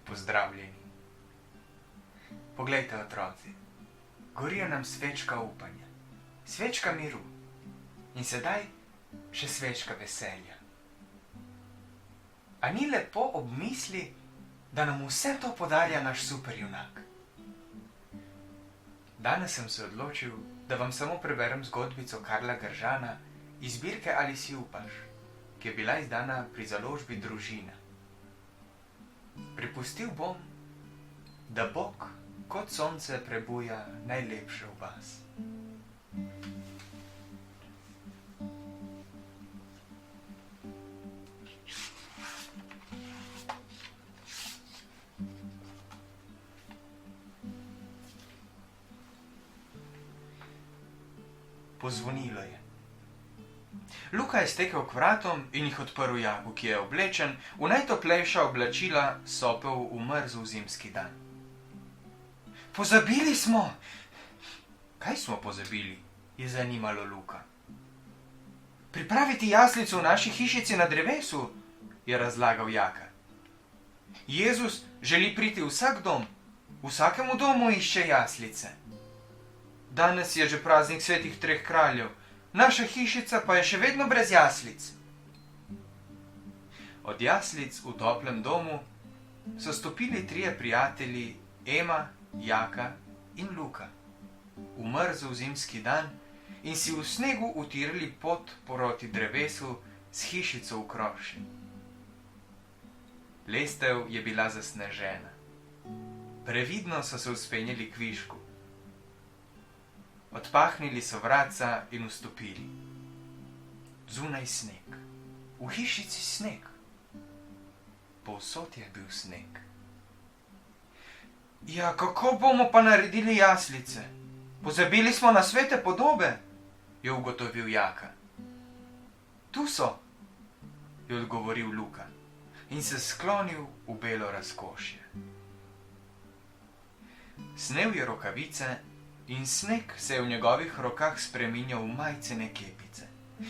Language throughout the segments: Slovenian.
Pozdravljeni. Poglejte, otroci, gorijo nam svečka upanja, svečka miru in sedaj še svečka veselja. A ni lepo ob misli, da nam vse to podarja naš superjunak? Danes sem se odločil, da vam samo preberem zgodbico Karla Gržana iz zbirke Ali si upaš, ki je bila izdana pri založbi Družina. Pripustil bom, da Bog kot sonce prebuja najlepše v vas. Pozvonilo je. Luka je stekel k vratom in jih odprl Jaku, ki je oblečen v najtoplejša oblačila sopel v mrzel zimski dan. Pozabili smo! Kaj smo pozabili? Je zanimalo Luka. Pripraviti jaslico v naši hišici na drevesu, je razlagal Jaka. Jezus želi priti v vsak dom, vsakemu domu išče jaslice. Danes je že praznik svetih treh kraljev, naša hišica pa je še vedno brez jaslic. Od jaslic v toplem domu so stopili trije prijatelji, Ema, Jaka in Luka, v mrzel zimski dan in si v snegu utirali pot proti drevesu s hišico v krošnji. Lestev je bila zasnežena. Previdno so se vzpenjali kvišku. Odpahnili so vratca in vstopili. Zunaj sneg, v hišici sneg. Povsod je bil sneg. Ja, kako bomo pa naredili jaslice? Pozabili smo na svete podobe, je ugotovil Jaka. Tu so, je odgovoril Luka in se sklonil v belo razkošje. Snel je rokavice in sneg se je v njegovih rokah spreminjal v majcene kepice.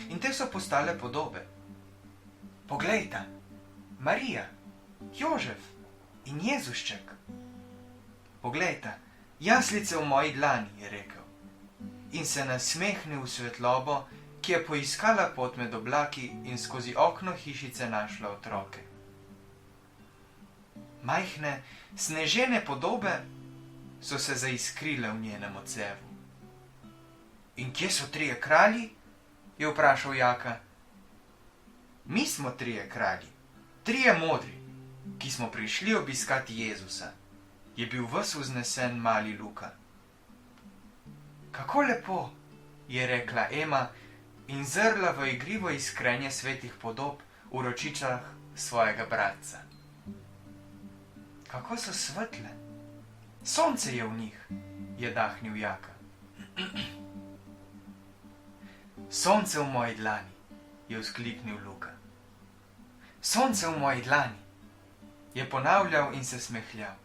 In te so postale podobe. Poglejta, Marija, Jožef in Jezušček. Poglejta, jaslice v moji dlani, je rekel. In se nasmehnil v svetlobo, ki je poiskala pot med oblaki in skozi okno hišice našla otroke. Majhne, snežene podobe so se zaiskrile v njenem odsevu. In kje so trije kralji? Je vprašal Jaka. Mi smo trije kralji, trije modri, ki smo prišli obiskati Jezusa, je bil ves vznesen mali Luka. Kako lepo, je rekla Ema in zrla v igrivo iskrenje svetih podob v ročičah svojega bratca. Kako so svetle! Sonce je v njih, je dahnil Jaka. Sonce v moji dlani, je vzkliknil Luka. Sonce v moji dlani, je ponavljal in se smehljal.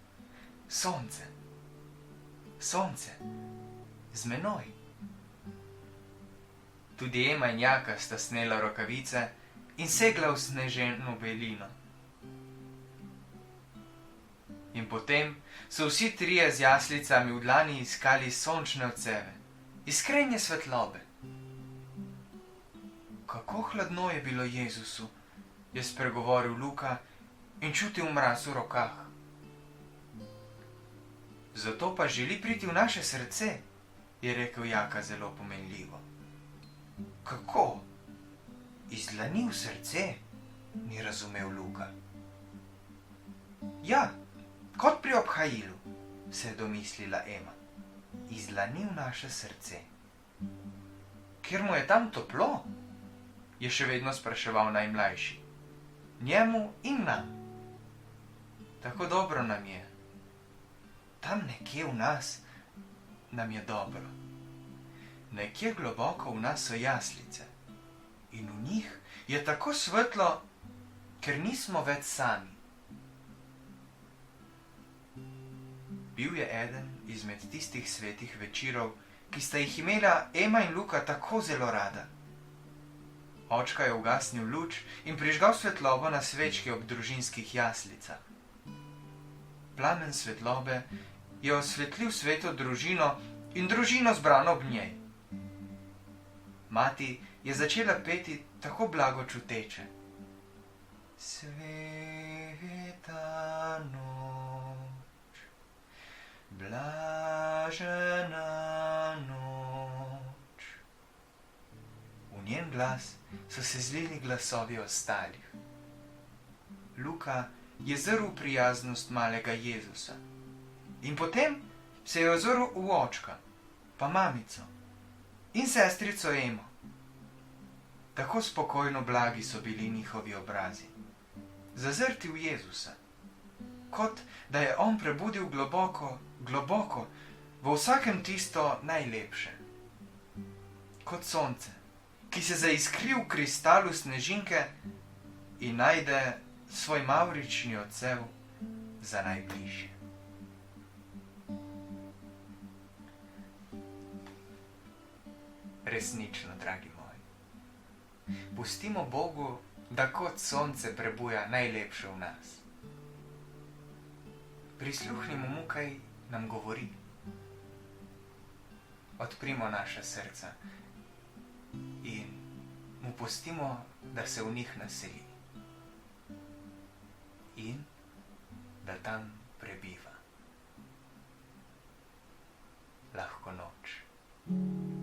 Sonce, sonce, z menoj. Tudi Ema in Jaka sta snela rokavice in segla v sneženo belino. In potem so vsi trije z jaslicami v dlani iskali sončne odseve, iskrenje svetlobe. Kako hladno je bilo Jezusu, je spregovoril Luka in čutil mraz v rokah. Zato pa želi priti v naše srce, je rekel Jaka zelo pomenljivo. Kako? Iz dlani v srce? Ni razumel Luka. Ja, kot pri obhajilu, se je domislila Ema. Iz dlani v naše srce. Ker mu je tam toplo? Je še vedno spraševal najmlajši. Njemu in nam. Tako dobro nam je. Tam nekje v nas nam je dobro. Nekje globoko v nas so jaslice. In v njih je tako svetlo, ker nismo več sami. Bil je eden izmed tistih svetih večerov, ki sta jih imela Ema in Luka tako zelo rada. Očka je ugasnil luč in prižgal svetlobo na svečki ob družinskih jaslicah. Plamen svetlobe je osvetlil sveto družino in družino zbrano ob njej. Mati je začela peti tako blago čuteče. Sveta noč, blažena noč. V njen glas so se zlili glasovi ostalih. Luka je zrl prijaznost malega Jezusa in potem se je ozrl v očka, pa mamico in sestrico Emo. Tako spokojno blagi so bili njihovi obrazi, zazrti v Jezusa, kot da je on prebudil globoko, globoko v vsakem tisto najlepše. Kot sonce, ki se zaiskri v kristalu snežinke in najde svoj mavrični odsev za najbližje. Resnično, dragi moji. Pustimo Bogu, da kot sonce prebuja najlepše v nas. Prisluhnimo mu, kaj nam govori. Odprimo naša srca in mu pustimo, da se v njih naseli in da tam prebiva. Lahko noč.